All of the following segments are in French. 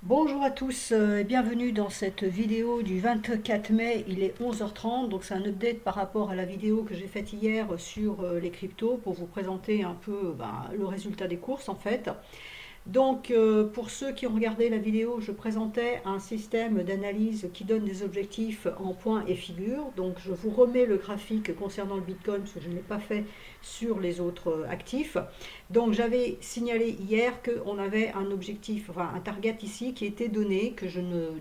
Bonjour à tous et bienvenue dans cette vidéo du 24 mai, il est 11h30, donc c'est un update par rapport à la vidéo que j'ai faite hier sur les cryptos pour vous présenter un peu le résultat des courses en fait. Donc, pour ceux qui ont regardé la vidéo, je présentais un système d'analyse qui donne des objectifs en points et figures. Donc, je vous remets le graphique concernant le Bitcoin, parce que je ne l'ai pas fait sur les autres actifs. Donc, j'avais signalé hier qu'on avait un objectif, enfin un target ici qui était donné,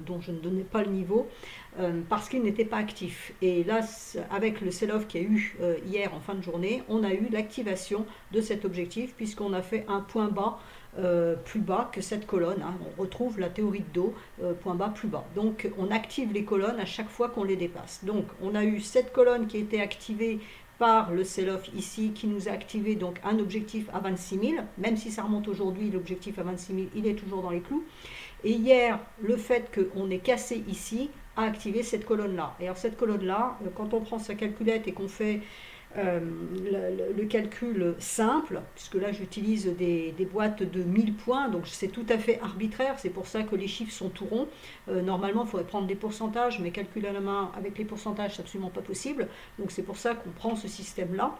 dont je ne donnais pas le niveau, parce qu'il n'était pas actif. Et là, avec le sell-off qu'il y a eu hier en fin de journée, on a eu l'activation de cet objectif, puisqu'on a fait un point bas plus bas que cette colonne. Hein. On retrouve la théorie de dos, point bas, plus bas. Donc on active les colonnes à chaque fois qu'on les dépasse. Donc on a eu cette colonne qui a été activée par le sell-off ici, qui nous a activé donc un objectif à 26 000. Même si ça remonte aujourd'hui, l'objectif à 26 000, il est toujours dans les clous. Et hier, le fait qu'on ait cassé ici a activé cette colonne-là. Et alors cette colonne-là, quand on prend sa calculette et qu'on fait le calcul simple, puisque là j'utilise des boîtes de 1000 points, donc c'est tout à fait arbitraire, c'est pour ça que les chiffres sont tout ronds. Normalement il faudrait prendre des pourcentages, mais calculer à la main avec les pourcentages c'est absolument pas possible, donc c'est pour ça qu'on prend ce système là.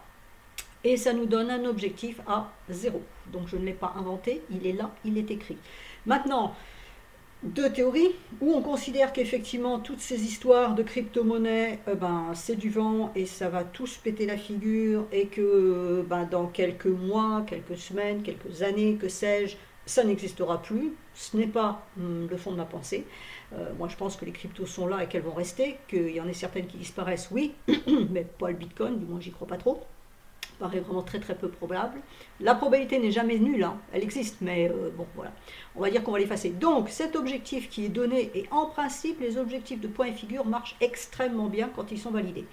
Et ça nous donne un objectif à 0. Donc je ne l'ai pas inventé, il est là, il est écrit. Maintenant, deux théories, où on considère qu'effectivement toutes ces histoires de crypto-monnaie, c'est du vent et ça va tous péter la figure et que dans quelques mois, quelques semaines, quelques années, que sais-je, ça n'existera plus. Ce n'est pas le fond de ma pensée. Moi je pense que les cryptos sont là et qu'elles vont rester, qu'il y en ait certaines qui disparaissent, oui, mais pas le Bitcoin, du moins j'y crois pas trop. Paraît vraiment très très peu probable. La probabilité n'est jamais nulle, hein. Elle existe, mais bon voilà, on va dire qu'on va l'effacer. Donc cet objectif qui est donné, et en principe les objectifs de point et figure marchent extrêmement bien quand ils sont validés.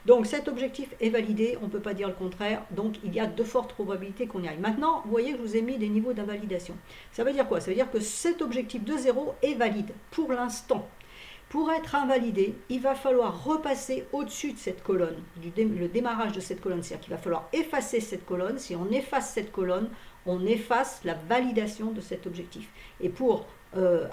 Donc cet objectif est validé, on ne peut pas dire le contraire, donc il y a de fortes probabilités qu'on y aille. Maintenant, vous voyez que je vous ai mis des niveaux d'invalidation. Ça veut dire quoi? Ça veut dire que cet objectif de 0 est valide pour l'instant. Pour être invalidé, il va falloir repasser au-dessus de cette colonne, le démarrage de cette colonne, c'est-à-dire qu'il va falloir effacer cette colonne. Si on efface cette colonne, on efface la validation de cet objectif. Et pour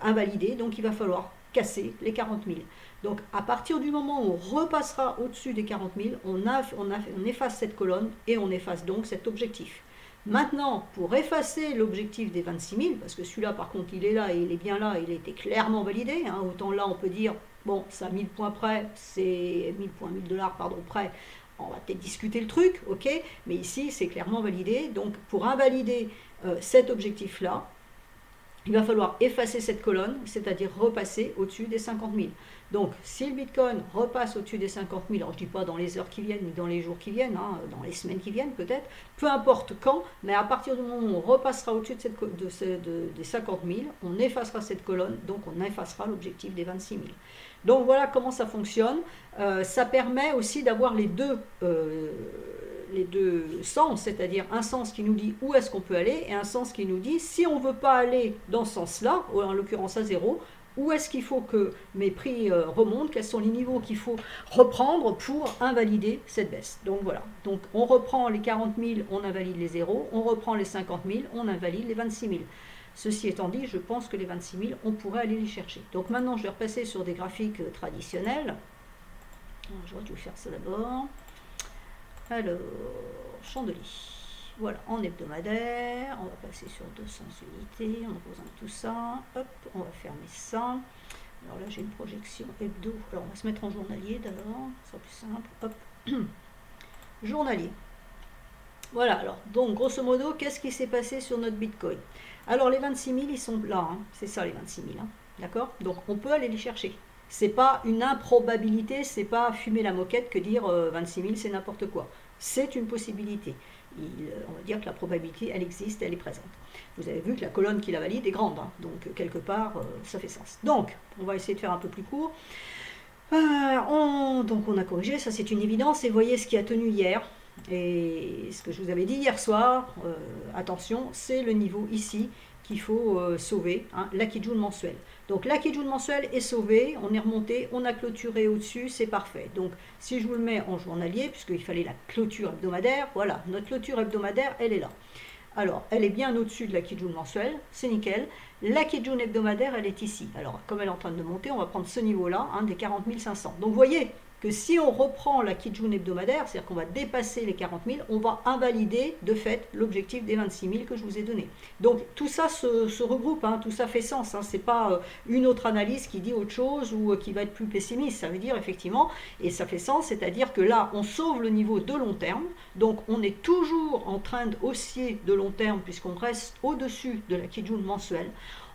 invalider, donc il va falloir casser les 40 000. Donc à partir du moment où on repassera au-dessus des 40 000, on efface cette colonne et on efface donc cet objectif. Maintenant, pour effacer l'objectif des 26 000, parce que celui-là, par contre, il est là et il est bien là, il était clairement validé. Hein, autant là, on peut dire, bon, ça 1000 points près, c'est 1000 points, 1000 dollars, pardon, près. On va peut-être discuter le truc, ok, mais ici, c'est clairement validé. Donc, pour invalider cet objectif-là, il va falloir effacer cette colonne, c'est-à-dire repasser au-dessus des 50 000. Donc, si le Bitcoin repasse au-dessus des 50 000, alors je ne dis pas dans les heures qui viennent, ni dans les jours qui viennent, hein, dans les semaines qui viennent peut-être, peu importe quand, mais à partir du moment où on repassera au-dessus des 50 000, on effacera cette colonne, donc on effacera l'objectif des 26 000. Donc voilà comment ça fonctionne. Ça permet aussi d'avoir les deux sens, c'est-à-dire un sens qui nous dit où est-ce qu'on peut aller et un sens qui nous dit si on ne veut pas aller dans ce sens-là, ou en l'occurrence à 0, où est-ce qu'il faut que mes prix remontent, quels sont les niveaux qu'il faut reprendre pour invalider cette baisse. Donc voilà, donc on reprend les 40 000, on invalide les 0, on reprend les 50 000, on invalide les 26 000. Ceci étant dit, je pense que les 26 000, on pourrait aller les chercher. Donc maintenant, je vais repasser sur des graphiques traditionnels. J'aurais dû faire ça d'abord. Alors, chandelier. Voilà, en hebdomadaire, on va passer sur 200 unités, en opposant tout ça. Hop, on va fermer ça. Alors là, j'ai une projection hebdo. Alors, on va se mettre en journalier d'abord, ça sera plus simple. Hop, journalier. Voilà, alors, donc, grosso modo, qu'est-ce qui s'est passé sur notre Bitcoin? Alors, les 26 000, ils sont là, hein. C'est ça les 26 000, hein. D'accord? Donc, on peut aller les chercher. C'est pas une improbabilité, c'est pas fumer la moquette que dire 26 000 c'est n'importe quoi. C'est une possibilité. On va dire que la probabilité, elle existe, elle est présente. Vous avez vu que la colonne qui la valide est grande, hein, donc quelque part, ça fait sens. Donc, on va essayer de faire un peu plus court. Donc on a corrigé, ça c'est une évidence, et voyez ce qui a tenu hier. Et ce que je vous avais dit hier soir, attention, c'est le niveau ici qu'il faut sauver, hein, l'Akijun mensuel. Donc l'Akijun mensuel est sauvé, on est remonté, on a clôturé au-dessus, c'est parfait. Donc si je vous le mets en journalier, puisqu'il fallait la clôture hebdomadaire, voilà, notre clôture hebdomadaire, elle est là. Alors, elle est bien au-dessus de la Kijun mensuelle, c'est nickel. La Kijun hebdomadaire, elle est ici. Alors, comme elle est en train de monter, on va prendre ce niveau-là, des 40 500. Donc, vous voyez que si on reprend la Kijun hebdomadaire, c'est-à-dire qu'on va dépasser les 40 000, on va invalider de fait l'objectif des 26 000 que je vous ai donné. Donc tout ça se regroupe, tout ça fait sens. Ce n'est pas une autre analyse qui dit autre chose ou qui va être plus pessimiste. Ça veut dire effectivement, et ça fait sens, c'est-à-dire que là, on sauve le niveau de long terme. Donc on est toujours en train de haussier de long terme puisqu'on reste au-dessus de la Kijun mensuelle.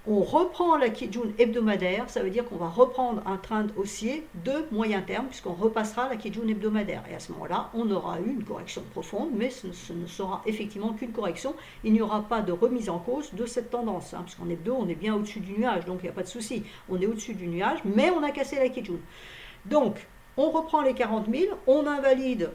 On reprend la Kijun hebdomadaire, ça veut dire qu'on va reprendre un trend haussier de moyen terme, puisqu'on repassera la Kijun hebdomadaire. Et à ce moment-là, on aura eu une correction profonde, mais ce ne sera effectivement qu'une correction. Il n'y aura pas de remise en cause de cette tendance, puisqu'en hebdo, on est bien au-dessus du nuage, donc il n'y a pas de souci. On est au-dessus du nuage, mais on a cassé la Kijun. Donc, on reprend les 40 000, on invalide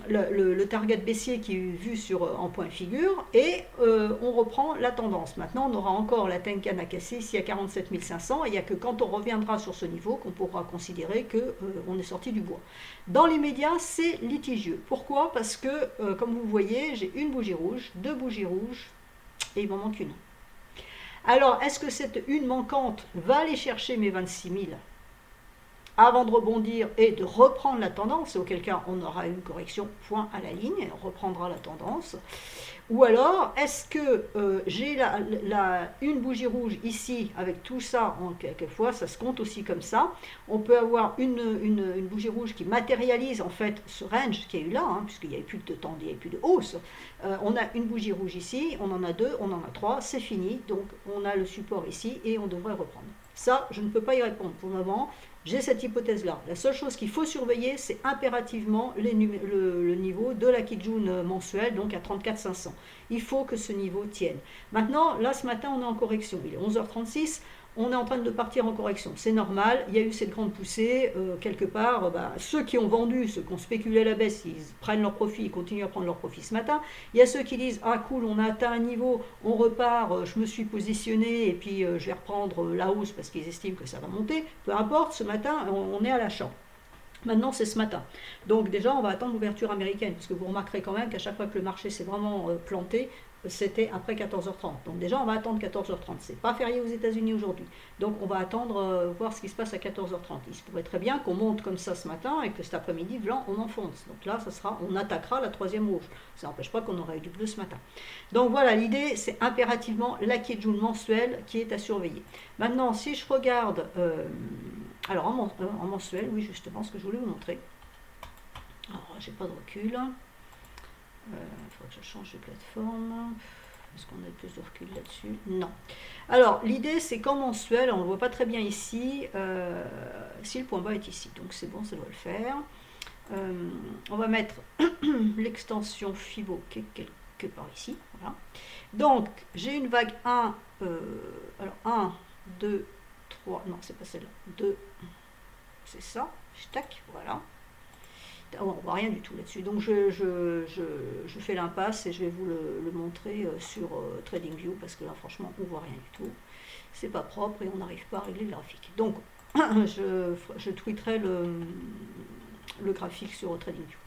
le target baissier qui est vu en point de figure et on reprend la tendance. Maintenant, on aura encore la Tenkan à casser ici à 47 500 et il n'y a que quand on reviendra sur ce niveau qu'on pourra considérer qu'on est sorti du bois. Dans l'immédiat, c'est litigieux. Pourquoi? Parce que, comme vous voyez, j'ai une bougie rouge, deux bougies rouges et il m'en manque une. Alors, est-ce que cette une manquante va aller chercher mes 26 000 avant de rebondir et de reprendre la tendance, auquel cas on aura une correction point à la ligne, et on reprendra la tendance. Ou alors, est-ce que j'ai une bougie rouge ici, avec tout ça, quelquefois ça se compte aussi comme ça, on peut avoir une bougie rouge qui matérialise en fait ce range qu'il y a eu là, puisqu'il n'y avait plus de temps, il n'y avait plus de hausse. On a une bougie rouge ici, on en a deux, on en a trois, c'est fini, donc on a le support ici et on devrait reprendre. Ça, je ne peux pas y répondre pour le moment. J'ai cette hypothèse-là. La seule chose qu'il faut surveiller, c'est impérativement le niveau de la Kijun mensuelle, donc à 34 500. Il faut que ce niveau tienne. Maintenant, là, ce matin, on est en correction. Il est 11h36. On est en train de partir en correction. C'est normal, il y a eu cette grande poussée. Quelque part, ceux qui ont vendu, ceux qui ont spéculé à la baisse, ils prennent leur profit, ils continuent à prendre leur profit ce matin. Il y a ceux qui disent, ah cool, on a atteint un niveau, on repart, je me suis positionné et puis je vais reprendre la hausse parce qu'ils estiment que ça va monter. Peu importe, ce matin, on est à l'achat. Maintenant, c'est ce matin. Donc déjà, on va attendre l'ouverture américaine, parce que vous remarquerez quand même qu'à chaque fois que le marché s'est vraiment planté, c'était après 14h30. Donc déjà, on va attendre 14h30. C'est pas férié aux États-Unis aujourd'hui. Donc on va attendre, voir ce qui se passe à 14h30. Il se pourrait très bien qu'on monte comme ça ce matin et que cet après-midi, blanc, on enfonce. Donc là, on attaquera la troisième rouge. Ça n'empêche pas qu'on aurait eu du bleu ce matin. Donc voilà, l'idée, c'est impérativement la Kijun mensuelle qui est à surveiller. Maintenant, si je regarde, alors en mensuel, oui, justement, ce que je voulais vous montrer. Alors, j'ai pas de recul. Il faudrait que je change de plateforme. Est-ce qu'on a plus de recul là-dessus? Non. Alors, l'idée, c'est qu'en mensuel, on ne le voit pas très bien ici, si le point bas est ici. Donc, c'est bon, ça doit le faire. On va mettre l'extension FIBO quelque part ici. Voilà. Donc, j'ai une vague 1. Alors, 1, 2, 3. Non, c'est pas celle-là. 2. C'est ça. Tac, voilà. On ne voit rien du tout là-dessus. Donc je fais l'impasse et je vais vous le montrer sur TradingView parce que là franchement on ne voit rien du tout. C'est pas propre et on n'arrive pas à régler le graphique. Donc je tweeterai le graphique sur TradingView.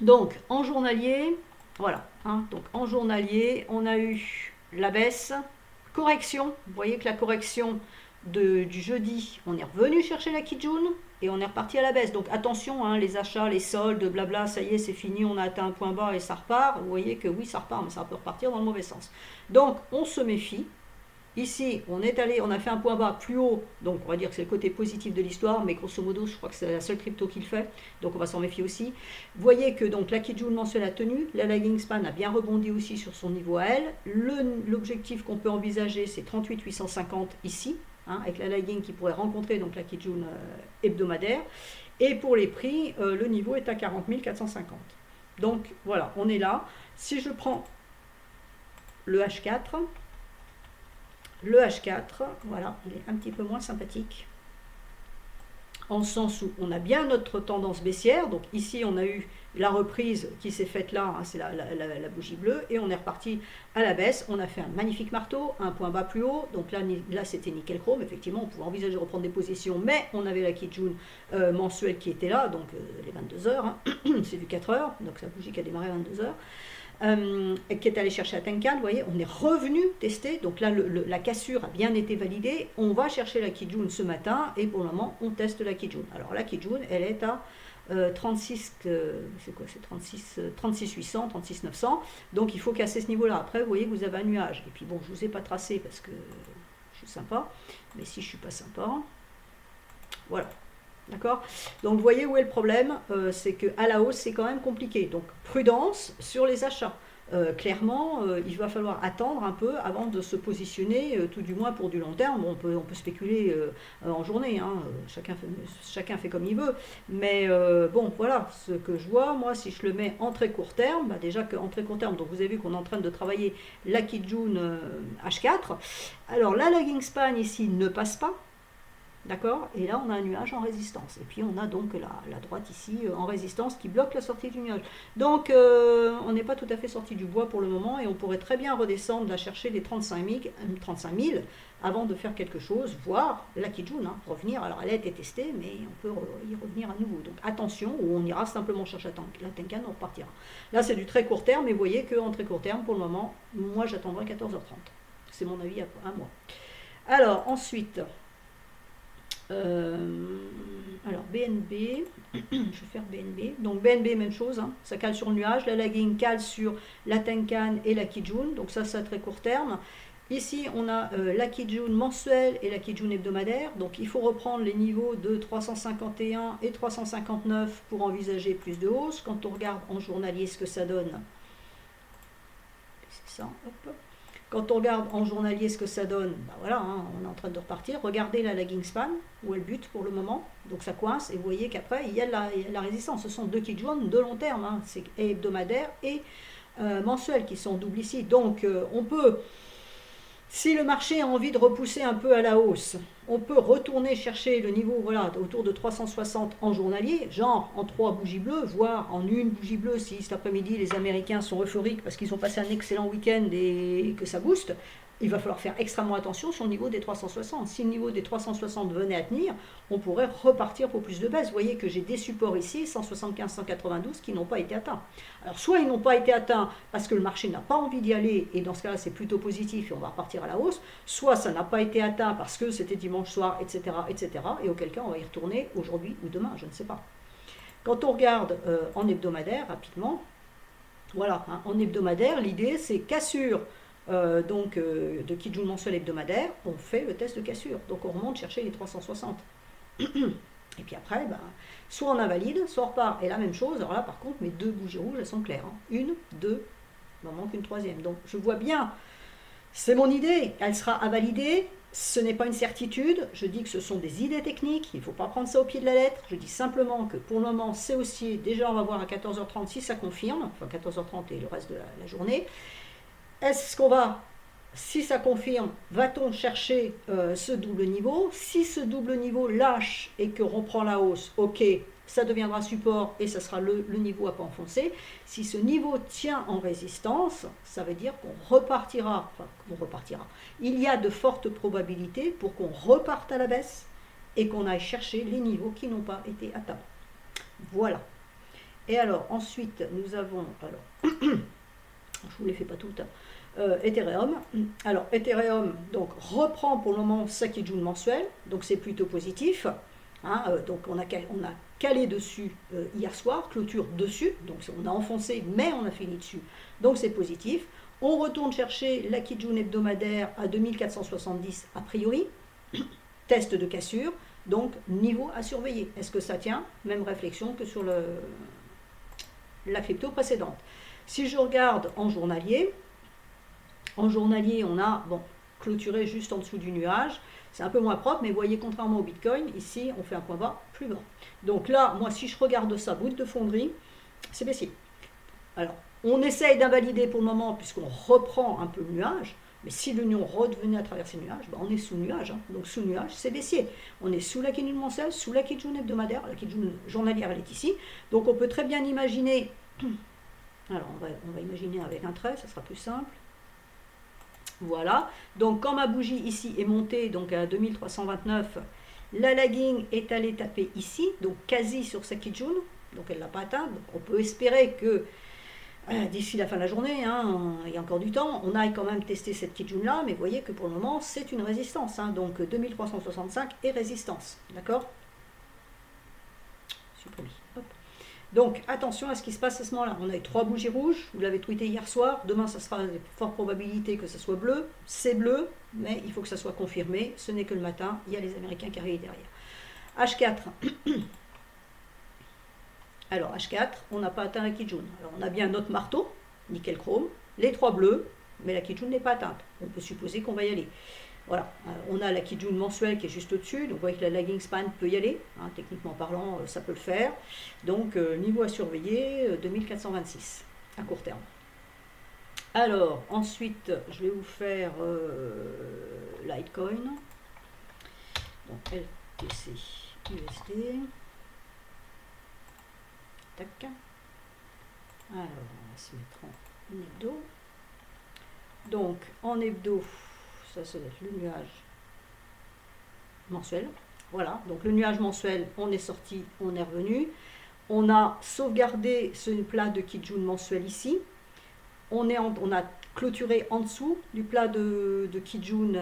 Donc en journalier, voilà. Donc en journalier, on a eu la baisse, correction. Vous voyez que la correction du jeudi, on est revenu chercher la Kijun et on est reparti à la baisse. Donc attention, les achats, les soldes, blabla, ça y est, c'est fini, on a atteint un point bas et ça repart. Vous voyez que oui, ça repart, mais ça peut repartir dans le mauvais sens. Donc on se méfie. Ici, on a fait un point bas plus haut, donc on va dire que c'est le côté positif de l'histoire, mais grosso modo, je crois que c'est la seule crypto qui le fait, donc on va s'en méfier aussi. Vous voyez que donc la Kijun mensuelle a tenu, la lagging span a bien rebondi aussi sur son niveau à elle. L'objectif qu'on peut envisager, c'est 38 850 ici, avec la lagging qui pourrait rencontrer donc la Kijun hebdomadaire. Et pour les prix, le niveau est à 40 450. Donc voilà, on est là. Si je prends le H4, voilà, il est un petit peu moins sympathique. En sens où on a bien notre tendance baissière. Donc ici, on a eu la reprise qui s'est faite là, c'est la bougie bleue, et on est reparti à la baisse. On a fait un magnifique marteau, un point bas plus haut. Donc là c'était nickel chrome. Effectivement, on pouvait envisager de reprendre des positions, mais on avait la Kijun mensuelle qui était là, donc les 22 heures. C'est du 4 heures, donc la bougie qui a démarré à 22 heures. qui est allé chercher la Tenkan. Vous voyez, on est revenu tester. Donc là, la cassure a bien été validée. On va chercher la Kijun ce matin et pour le moment, on teste la Kijun. Alors la Kijun, elle est à 36, c'est quoi, c'est 36 800, 36 900. Donc il faut casser ce niveau-là. Après, vous voyez que vous avez un nuage. Et puis bon, je ne vous ai pas tracé parce que je suis sympa. Mais si je ne suis pas sympa, voilà. D'accord? Donc vous voyez où est le problème, c'est qu'à la hausse c'est quand même compliqué. Donc prudence sur les achats. Clairement, il va falloir attendre un peu avant de se positionner, tout du moins pour du long terme. Bon, on peut spéculer en journée, hein, chacun fait comme il veut. Mais bon, voilà, ce que je vois, moi, si je le mets en très court terme, bah, déjà qu'en très court terme, donc vous avez vu qu'on est en train de travailler la Kijun H4. Alors la lagging span ici ne passe pas. D'accord? Et là, on a un nuage en résistance. Et puis, on a donc la droite ici en résistance qui bloque la sortie du nuage. Donc, on n'est pas tout à fait sorti du bois pour le moment et on pourrait très bien redescendre, la chercher les 35 000 avant de faire quelque chose, voire la Kijun, hein, revenir. Alors, elle a été testée, mais on peut y revenir à nouveau. Donc, attention, ou on ira simplement chercher la Tenkan, on repartira. Là, c'est du très court terme, et vous voyez qu'en très court terme, pour le moment, moi, j'attendrai 14h30. C'est mon avis à moi. Alors, ensuite... alors BNB, je vais faire BNB. Donc BNB, même chose, hein, ça cale sur le nuage. La lagging cale sur la Tenkan et la Kijun. Donc ça, c'est à très court terme. Ici, on a la Kijun mensuelle et la Kijun hebdomadaire. Donc il faut reprendre les niveaux de 351 et 359 pour envisager plus de hausse. Quand on regarde en journalier ce que ça donne, c'est ça, hop. Quand on regarde en journalier ce que ça donne, ben voilà, hein, on est en train de repartir. Regardez la lagging span, où elle bute pour le moment. Donc ça coince, et vous voyez qu'après, il y a la résistance. Ce sont deux Kijun de long terme, hein, c'est hebdomadaire et mensuel qui sont doubles ici. Donc on peut, si le marché a envie de repousser un peu à la hausse, on peut retourner chercher le niveau, voilà, autour de 360 en journalier, genre en 3 bougies bleues, voire en une bougie bleue si cet après-midi les Américains sont euphoriques parce qu'ils ont passé un excellent week-end et que ça booste. Il va falloir faire extrêmement attention sur le niveau des 360. Si le niveau des 360 venait à tenir, on pourrait repartir pour plus de baisse. Vous voyez que j'ai des supports ici, 175, 192, qui n'ont pas été atteints. Alors soit ils n'ont pas été atteints parce que le marché n'a pas envie d'y aller, et dans ce cas-là c'est plutôt positif et on va repartir à la hausse, soit ça n'a pas été atteint parce que c'était dimanche soir, etc., etc., et auquel cas on va y retourner aujourd'hui ou demain, je ne sais pas. Quand on regarde en hebdomadaire, rapidement, voilà, hein, en hebdomadaire, l'idée c'est cassure de Kijun mensuel hebdomadaire, on fait le test de cassure. Donc on remonte chercher les 360. Et puis après, ben, soit on invalide, soit on repart. Et la même chose, alors là par contre, mes deux bougies rouges, elles sont claires. Hein. Une, deux, il m'en manque une troisième. Donc je vois bien, c'est mon idée, elle sera à valider. Ce n'est pas une certitude, je dis que ce sont des idées techniques, il ne faut pas prendre ça au pied de la lettre. Je dis simplement que pour le moment, c'est aussi, déjà on va voir à 14h30 si ça confirme, enfin 14h30 et le reste de la journée. Est-ce qu'on va, si ça confirme, va-t-on chercher ce double niveau? Si ce double niveau lâche et que reprend la hausse, ok, ça deviendra support et ça sera le niveau à pas enfoncer. Si ce niveau tient en résistance, ça veut dire qu'on repartira, enfin qu'on repartira. Il y a de fortes probabilités pour qu'on reparte à la baisse et qu'on aille chercher les niveaux qui n'ont pas été atteints. Voilà. Et alors, ensuite, nous avons, alors, je vous les fais pas toutes, Ethereum. Alors Ethereum donc reprend pour le moment sa Kijun mensuelle, donc c'est plutôt positif. Hein, donc on a calé dessus hier soir, clôture dessus, donc on a enfoncé mais on a fini dessus, donc c'est positif. On retourne chercher la Kijun hebdomadaire à 2470 a priori, test de cassure, donc niveau à surveiller. Est-ce que ça tient? Même réflexion que sur la crypto précédente. Si je regarde en journalier, on a clôturé juste en dessous du nuage. C'est un peu moins propre, mais vous voyez, contrairement au Bitcoin, ici, on fait un point bas plus bas. Donc là, moi, si je regarde ça, bout de fonderie, c'est baissier. Alors, on essaye d'invalider pour le moment, puisqu'on reprend un peu le nuage, mais si l'union redevenait à traverser le nuage, on est sous nuage. Hein. Donc sous nuage, c'est baissier. On est sous la Kijun mensuelle, sous la Kijun hebdomadaire, la Kijun journalière, elle est ici. Donc on peut très bien imaginer... Alors, on va imaginer avec un trait, ça sera plus simple. Voilà, donc quand ma bougie ici est montée donc à 2329, la lagging est allée taper ici, donc quasi sur sa Kijun, donc elle ne l'a pas atteint. Donc on peut espérer que d'ici la fin de la journée, hein, il y a encore du temps, on aille quand même tester cette Kijun là, mais vous voyez que pour le moment c'est une résistance, hein, donc 2365 et résistance, d'accord? Supprimé. Hop. Donc attention à ce qui se passe à ce moment-là. On a eu 3 bougies rouges, vous l'avez tweeté hier soir, demain ça sera de fortes probabilités que ce soit bleu, c'est bleu, mais il faut que ça soit confirmé, ce n'est que le matin, il y a les Américains qui arrivent derrière. H4. Alors H4, on n'a pas atteint la Kijun. Alors on a bien notre marteau, nickel chrome, les 3 bleus, mais la Kijun n'est pas atteinte. On peut supposer qu'on va y aller. Voilà, on a la Kijun mensuelle qui est juste au-dessus, donc vous voyez que la lagging span peut y aller, hein, techniquement parlant, ça peut le faire. Donc niveau à surveiller, 2426 à court terme. Alors ensuite, je vais vous faire Litecoin, donc LTC USD. Tac. Alors on va se mettre en hebdo. Donc en hebdo, ça doit être le nuage mensuel. Voilà, donc le nuage mensuel, on est sorti, on est revenu. On a sauvegardé ce plat de Kijun mensuel ici. On a clôturé en dessous du plat de Kijun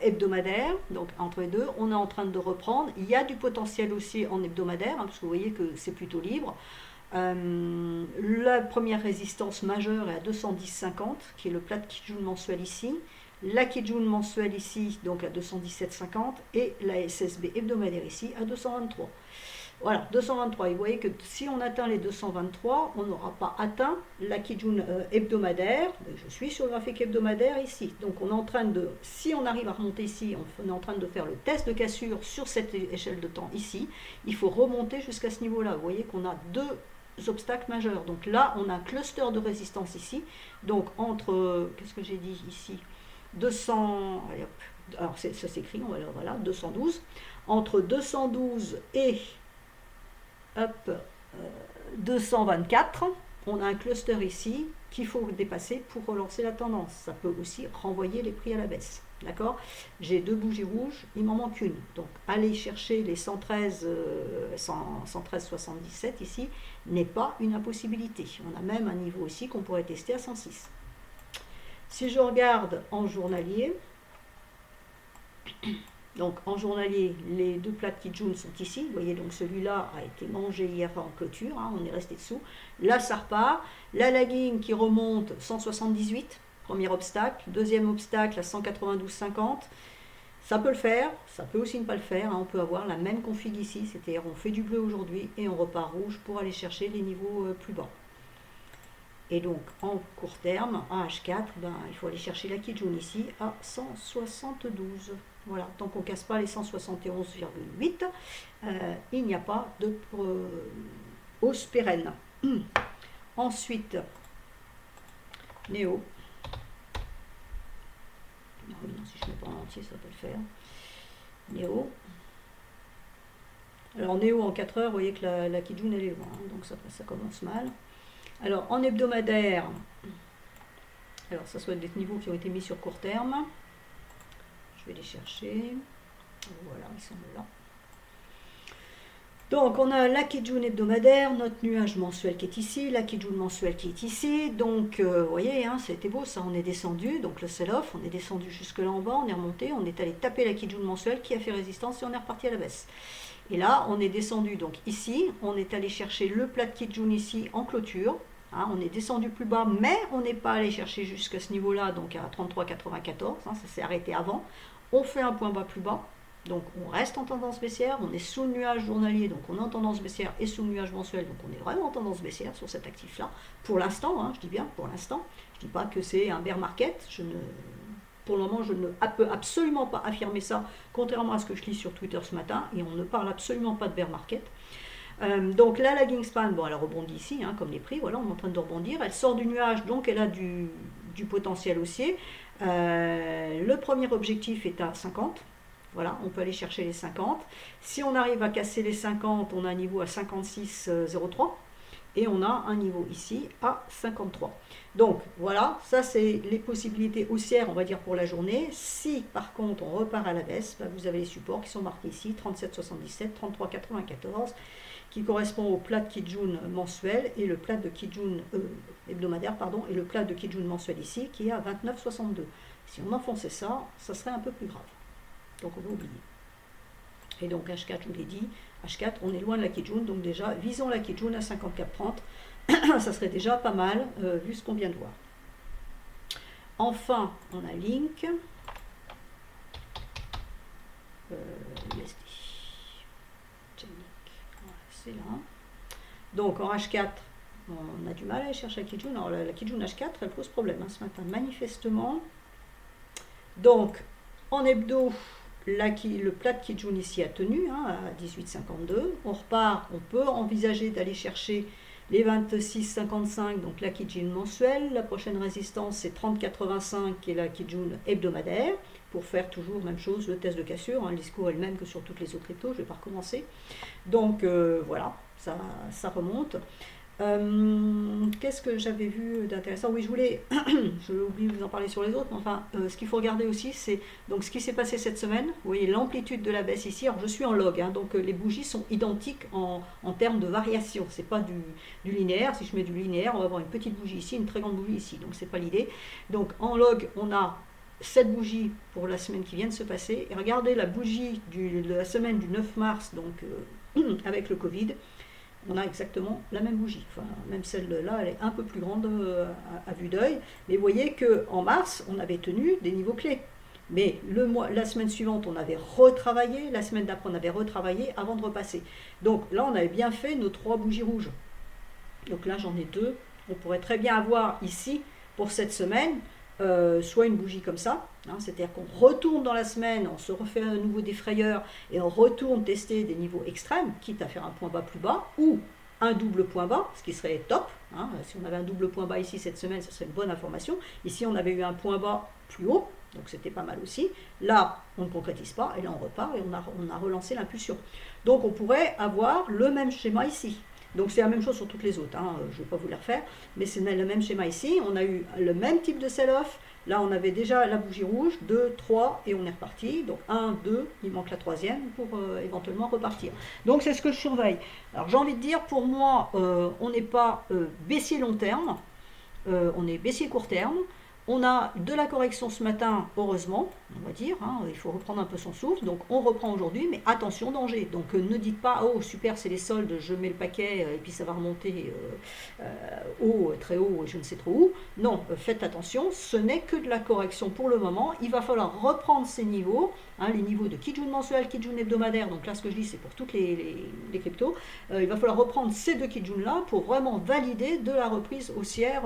hebdomadaire, donc entre les deux. On est en train de reprendre. Il y a du potentiel aussi en hebdomadaire, hein, parce que vous voyez que c'est plutôt libre. La première résistance majeure est à 210,50, qui est le plat de Kijun mensuel ici. La Kijun mensuelle ici, donc à 217,50, et la SSB hebdomadaire ici à 223. Voilà, 223. Et vous voyez que si on atteint les 223, on n'aura pas atteint la Kijun hebdomadaire. Je suis sur le graphique hebdomadaire ici. Donc on est en train de, si on arrive à remonter ici, on est en train de faire le test de cassure sur cette échelle de temps ici. Il faut remonter jusqu'à ce niveau-là. Vous voyez qu'on a deux obstacles majeurs. Donc là, on a un cluster de résistance ici. Donc entre, qu'est-ce que j'ai dit ici, 200, allez hop, alors ça s'écrit, voilà, 212. Entre 212 et 224, on a un cluster ici qu'il faut dépasser pour relancer la tendance. Ça peut aussi renvoyer les prix à la baisse. D'accord? J'ai 2 bougies rouges, il m'en manque une. Donc aller chercher les 113,77 ici n'est pas une impossibilité. On a même un niveau ici qu'on pourrait tester à 106. Si je regarde en journalier, donc en journalier, les deux plats de Kijun sont ici. Vous voyez, donc celui-là a été mangé hier en clôture, hein, on est resté dessous. Là, ça repart. La lagging qui remonte 178, premier obstacle. Deuxième obstacle à 192,50. Ça peut le faire, ça peut aussi ne pas le faire. Hein, on peut avoir la même config ici, c'est-à-dire on fait du bleu aujourd'hui et on repart rouge pour aller chercher les niveaux plus bas. Et donc en court terme, à H4, ben, il faut aller chercher la Kijun ici à 172. Voilà, tant qu'on ne casse pas les 171,8, il n'y a pas de hausse pérenne. Ensuite, Néo. Non, si je ne mets pas en entier, ça peut le faire. Néo. Alors Néo en 4 heures, vous voyez que la Kijun elle est loin, hein, donc ça commence mal. Alors en hebdomadaire, alors ça soit des niveaux qui ont été mis sur court terme. Je vais les chercher. Voilà, ils sont là. Donc on a la Kijun hebdomadaire, notre nuage mensuel qui est ici, la Kijun mensuelle qui est ici. Donc vous voyez, hein, c'était beau ça, on est descendu, donc le sell-off, on est descendu jusque là en bas, on est remonté, on est allé taper la Kijun mensuelle qui a fait résistance et on est reparti à la baisse. Et là, on est descendu donc ici, on est allé chercher le plat de Kijun ici en clôture. Hein, on est descendu plus bas, mais on n'est pas allé chercher jusqu'à ce niveau-là, donc à 33,94, hein, ça s'est arrêté avant. On fait un point bas plus bas, donc on reste en tendance baissière, on est sous le nuage journalier, donc on est en tendance baissière et sous le nuage mensuel, donc on est vraiment en tendance baissière sur cet actif-là, pour l'instant, hein, je dis bien pour l'instant, je ne dis pas que c'est un bear market, pour le moment je ne peux absolument pas affirmer ça, contrairement à ce que je lis sur Twitter ce matin, et on ne parle absolument pas de bear market. Donc la lagging span, bon, elle rebondit ici, hein, comme les prix, voilà, on est en train de rebondir, elle sort du nuage, donc elle a du potentiel haussier. Le premier objectif est à 50, voilà, on peut aller chercher les 50. Si on arrive à casser les 50, on a un niveau à 56,03 et on a un niveau ici à 53. Donc voilà, ça c'est les possibilités haussières, on va dire, pour la journée. Si par contre on repart à la baisse, bah, vous avez les supports qui sont marqués ici, 37,77, 33,94 qui correspond au plat de Kijun mensuel et le plat de Kijun hebdomadaire, pardon, et le plat de Kijun mensuel ici qui est à 29,62. Si on enfonçait ça, ça serait un peu plus grave. Donc on va oublier. Et donc H4, je vous l'ai dit, H4, on est loin de la Kijun, donc déjà, visons la Kijun à 54,30. Ça serait déjà pas mal, vu ce qu'on vient de voir. Enfin, on a Link. USD. C'est là. Donc en H4, on a du mal à aller chercher la Kijun. Alors la Kijun H4, elle pose problème ce matin, manifestement. Donc en hebdo, le plat de Kijun ici a tenu à 18,52. On repart, on peut envisager d'aller chercher les 26,55, donc la Kijun mensuelle. La prochaine résistance, c'est 30,85 qui est la Kijun hebdomadaire. Pour faire toujours même chose, le test de cassure, le discours est le même que sur toutes les autres cryptos, je ne vais pas recommencer. Donc voilà, ça remonte. Qu'est-ce que j'avais vu d'intéressant? Oui, je oublié de vous en parler sur les autres, mais enfin, ce qu'il faut regarder aussi, c'est donc ce qui s'est passé cette semaine. Vous voyez l'amplitude de la baisse ici. Alors je suis en log, donc les bougies sont identiques en termes de variation. C'est pas du linéaire. Si je mets du linéaire, on va avoir une petite bougie ici, une très grande bougie ici. Donc c'est pas l'idée. Donc en log, on a cette bougie pour la semaine qui vient de se passer. Et regardez la bougie de la semaine du 9 mars, donc avec le Covid. On a exactement la même bougie. Enfin, même celle-là, elle est un peu plus grande à vue d'œil. Mais vous voyez qu'en mars, on avait tenu des niveaux clés. Mais la semaine suivante, on avait retravaillé. La semaine d'après, on avait retravaillé avant de repasser. Donc là, on avait bien fait nos 3 bougies rouges. Donc là, j'en ai 2. On pourrait très bien avoir ici, pour cette semaine, soit une bougie comme ça, c'est-à-dire qu'on retourne dans la semaine, on se refait à nouveau des frayeurs et on retourne tester des niveaux extrêmes, quitte à faire un point bas plus bas, ou un double point bas, ce qui serait top. Si on avait un double point bas ici cette semaine, ce serait une bonne information. Ici, on avait eu un point bas plus haut, donc c'était pas mal aussi. Là, on ne concrétise pas, et là, on repart et on a relancé l'impulsion. Donc, on pourrait avoir le même schéma ici. Donc c'est la même chose sur toutes les autres, je ne vais pas vous les refaire, mais c'est le même schéma ici. On a eu le même type de sell-off. Là, on avait déjà la bougie rouge, 2, 3, et on est reparti. Donc 1, 2, il manque la troisième pour éventuellement repartir. Donc c'est ce que je surveille. Alors j'ai envie de dire, pour moi, on n'est pas baissier long terme, on est baissier court terme. On a de la correction ce matin, heureusement, on va dire, il faut reprendre un peu son souffle, donc on reprend aujourd'hui, mais attention, danger. Donc ne dites pas, oh super, c'est les soldes, je mets le paquet, et puis ça va remonter haut, très haut, je ne sais trop où. Non, faites attention, ce n'est que de la correction pour le moment, il va falloir reprendre ces niveaux, les niveaux de Kijun mensuel, Kijun hebdomadaire, donc là ce que je dis c'est pour toutes les cryptos, il va falloir reprendre ces 2 Kijun-là pour vraiment valider de la reprise haussière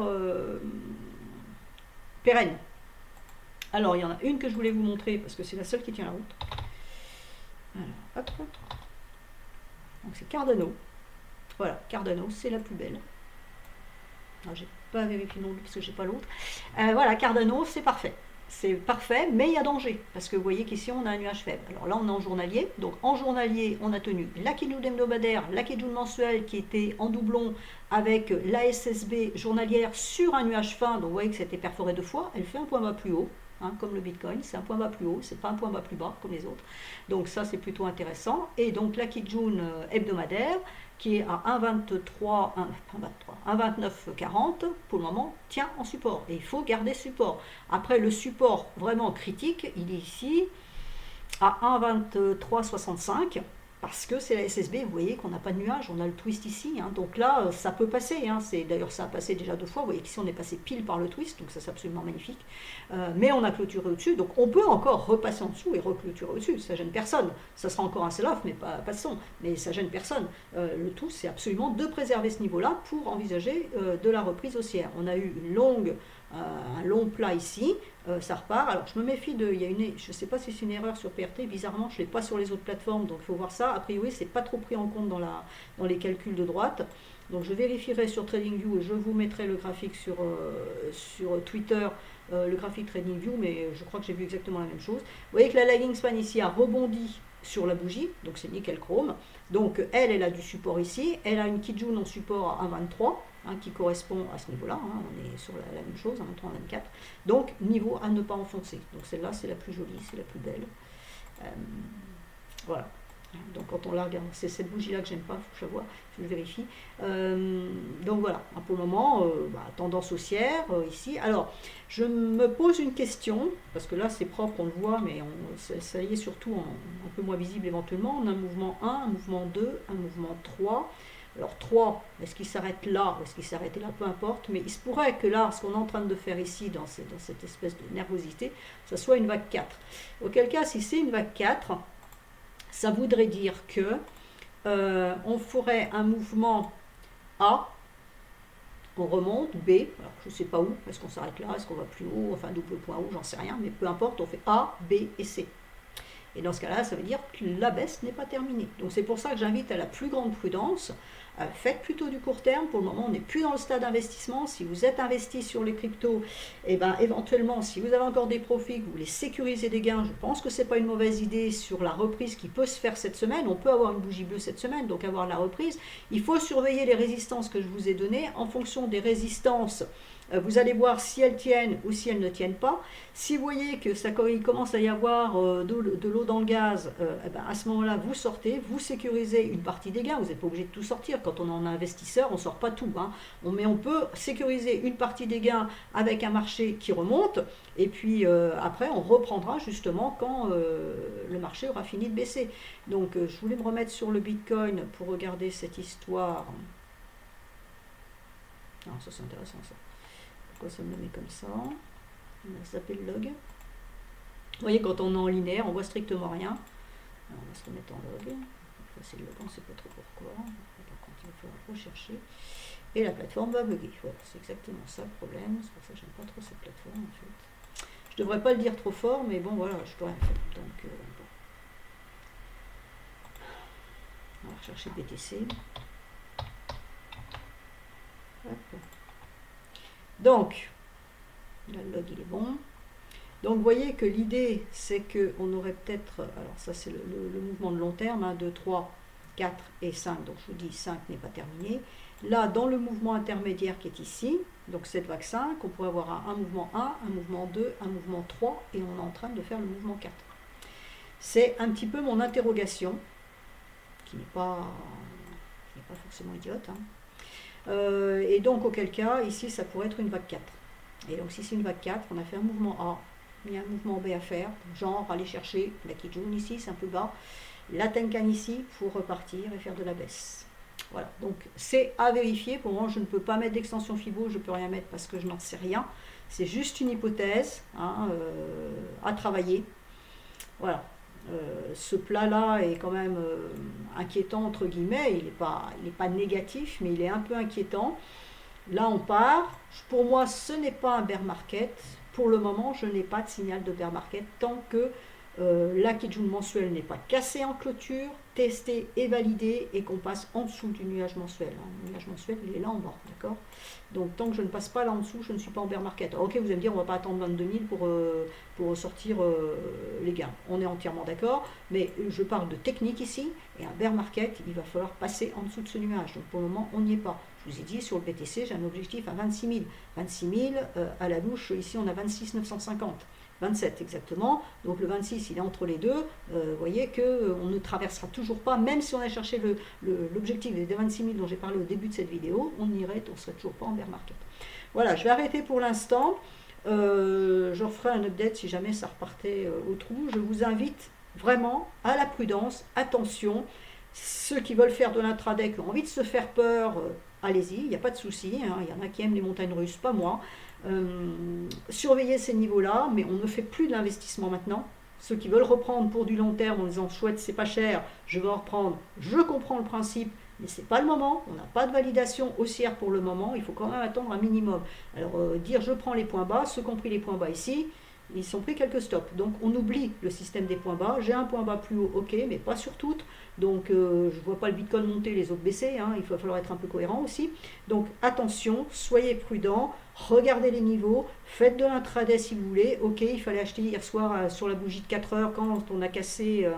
pérenne. Alors, il y en a une que je voulais vous montrer parce que c'est la seule qui tient la route. Alors, hop. Donc, c'est Cardano. Voilà, Cardano, c'est la plus belle. Alors, j'ai pas vérifié non plus parce que j'ai pas l'autre. Voilà, Cardano, c'est parfait. C'est parfait, mais il y a danger, parce que vous voyez qu'ici on a un nuage faible. Alors là on est en journalier, donc en journalier on a tenu la Kijun hebdomadaire, la Kijun mensuelle qui était en doublon avec la SSB journalière sur un nuage fin, donc vous voyez que c'était perforé 2 fois, elle fait un point bas plus haut, comme le Bitcoin, c'est un point bas plus haut, c'est pas un point bas plus bas comme les autres. Donc ça c'est plutôt intéressant. Et donc la Kijun hebdomadaire, qui est à 1,2940 pour le moment, tient en support. Et il faut garder support. Après, le support vraiment critique, il est ici à 1,2365 parce que c'est la SSB. Vous voyez qu'on n'a pas de nuage, on a le twist ici. Donc là, ça peut passer. D'ailleurs, ça a passé déjà 2 fois. Vous voyez qu'ici, on est passé pile par le twist. Donc ça, c'est absolument magnifique. Mais on a clôturé au-dessus. Donc on peut encore repasser en dessous et reclôturer au-dessus. Ça gêne personne. Ça sera encore un sell-off, mais pas de son. Mais ça gêne personne. Le tout, c'est absolument de préserver ce niveau-là pour envisager de la reprise haussière. On a eu un long plat ici, ça repart. Alors je me méfie je ne sais pas si c'est une erreur sur PRT, bizarrement je ne l'ai pas sur les autres plateformes, donc il faut voir ça. A priori c'est pas trop pris en compte dans les calculs de droite, donc je vérifierai sur TradingView et je vous mettrai le graphique sur Twitter, le graphique TradingView, mais je crois que j'ai vu exactement la même chose. Vous voyez que la lagging span ici a rebondi sur la bougie, donc c'est nickel chrome. Donc elle a du support ici, elle a une Kijun en support à 1,23, qui correspond à ce niveau-là, on est sur la même chose, 1,23, 1,24. Donc niveau à ne pas enfoncer. Donc celle-là c'est la plus jolie, c'est la plus belle. Voilà. Donc quand on la regarde, c'est cette bougie là que j'aime pas, il faut que je vois, je vérifie. Donc voilà, pour le moment, tendance haussière ici. Alors, je me pose une question, parce que là c'est propre, on le voit, mais ça y est surtout un peu moins visible éventuellement. On a un mouvement 1, un mouvement 2, un mouvement 3. Alors 3, est-ce qu'il s'arrête là ou est-ce qu'il s'arrête là, peu importe, mais il se pourrait que là, ce qu'on est en train de faire ici, dans cette espèce de nervosité, ça soit une vague 4. Auquel cas, si c'est une vague 4, ça voudrait dire que on ferait un mouvement A, on remonte, B, alors je ne sais pas où, est-ce qu'on s'arrête là, est-ce qu'on va plus haut, enfin double point haut, j'en sais rien, mais peu importe, on fait A, B et C. Et dans ce cas-là, ça veut dire que la baisse n'est pas terminée. Donc c'est pour ça que j'invite à la plus grande prudence. Faites plutôt du court terme. Pour le moment, on n'est plus dans le stade d'investissement. Si vous êtes investi sur les cryptos, et éventuellement, si vous avez encore des profits, que vous voulez sécuriser des gains, je pense que ce n'est pas une mauvaise idée sur la reprise qui peut se faire cette semaine. On peut avoir une bougie bleue cette semaine, donc avoir la reprise. Il faut surveiller les résistances que je vous ai données. En fonction des résistances, vous allez voir si elles tiennent ou si elles ne tiennent pas. Si vous voyez que il commence à y avoir de l'eau dans le gaz, à ce moment-là, vous sortez, vous sécurisez une partie des gains. Vous n'êtes pas obligé de tout sortir. Quand on est en investisseur, on ne sort pas tout. Mais on peut sécuriser une partie des gains avec un marché qui remonte. Et puis après, on reprendra justement quand le marché aura fini de baisser. Donc, je voulais me remettre sur le Bitcoin pour regarder cette histoire. Ah, ça c'est intéressant ça. Pourquoi ça me le met comme ça? On va zapper le log. Vous voyez, quand on est en linéaire, on voit strictement rien. Alors, on va se remettre en log. C'est le log, on ne sait pas trop pourquoi. Par contre, il va falloir rechercher. Et la plateforme va bugger. Voilà, c'est exactement ça le problème. C'est pour ça que j'aime pas trop cette plateforme en fait. Je devrais pas le dire trop fort, mais bon voilà, je peux rien faire. Donc, bon. On va rechercher BTC. Hop. Donc, là, le log il est bon. Donc vous voyez que l'idée c'est qu'on aurait peut-être, alors ça c'est le mouvement de long terme, 2, 3, 4 et 5, donc je vous dis 5 n'est pas terminé. Là dans le mouvement intermédiaire qui est ici, donc cette vague 5, on pourrait avoir un mouvement 1, un mouvement 2, un mouvement 3 et on est en train de faire le mouvement 4. C'est un petit peu mon interrogation, qui n'est pas forcément idiote. Et donc auquel cas, ici ça pourrait être une vague 4. Et donc si c'est une vague 4, on a fait un mouvement A, il y a un mouvement B à faire, genre aller chercher la Kijun ici, c'est un peu bas, la Tenkan ici pour repartir et faire de la baisse. Voilà, donc c'est à vérifier. Pour moi, je ne peux pas mettre d'extension Fibo, je ne peux rien mettre parce que je n'en sais rien. C'est juste une hypothèse à travailler. Voilà. Ce plat-là est quand même inquiétant, entre guillemets. Il n'est pas négatif, mais il est un peu inquiétant. Là, on part. Pour moi, ce n'est pas un bear market. Pour le moment, je n'ai pas de signal de bear market tant que la Kijun mensuelle n'est pas cassée en clôture, testée et validée, et qu'on passe en dessous du nuage mensuel. Le nuage mensuel, il est là en bas, d'accord? Donc, tant que je ne passe pas là en dessous, je ne suis pas en bear market. Alors, ok, vous allez me dire, on ne va pas attendre 22 000 pour sortir les gains. On est entièrement d'accord, mais je parle de technique ici, et un bear market, il va falloir passer en dessous de ce nuage. Donc, pour le moment, on n'y est pas. Je vous ai dit, sur le BTC, j'ai un objectif à 26 000. 26 000, à la louche, ici, on a 26 950. 27 exactement, donc le 26 il est entre les deux, vous voyez qu'on ne traversera toujours pas, même si on a cherché l'objectif des 26 000 dont j'ai parlé au début de cette vidéo, on ne serait toujours pas en bear market. Voilà, je vais arrêter pour l'instant, je referai un update si jamais ça repartait au trou. Je vous invite vraiment à la prudence, attention, ceux qui veulent faire de l'intraday, qui ont envie de se faire peur, allez-y, il n'y a pas de souci, il y en a qui aiment les montagnes russes, pas moi. Surveiller ces niveaux-là, mais on ne fait plus de l'investissement maintenant. Ceux qui veulent reprendre pour du long terme en disant chouette, c'est pas cher, je vais en reprendre, je comprends le principe, mais c'est pas le moment, on n'a pas de validation haussière pour le moment, il faut quand même attendre un minimum. Alors dire je prends les points bas, ceux qui ont pris les points bas ici, ils sont pris quelques stops. Donc on oublie le système des points bas. J'ai un point bas plus haut, ok, mais pas sur toutes. Donc je ne vois pas le Bitcoin monter, les autres baisser. Il va falloir être un peu cohérent aussi. Donc attention, soyez prudents, regardez les niveaux, faites de l'intraday si vous voulez. Ok, il fallait acheter hier soir sur la bougie de 4 heures quand on a cassé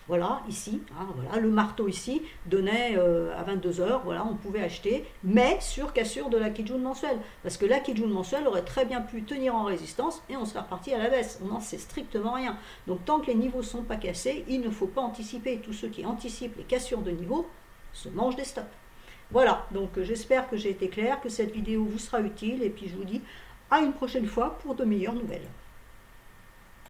Voilà, ici, hein, voilà, le marteau ici donnait à 22 heures, voilà, on pouvait acheter, mais sur cassure de la Kijun mensuelle. Parce que la Kijun mensuelle aurait très bien pu tenir en résistance et on serait reparti à la baisse. On n'en sait strictement rien. Donc tant que les niveaux ne sont pas cassés, il ne faut pas anticiper. Tous ceux qui anticipent les cassures de niveau se mangent des stops. Voilà, donc j'espère que j'ai été clair, que cette vidéo vous sera utile et puis je vous dis à une prochaine fois pour de meilleures nouvelles.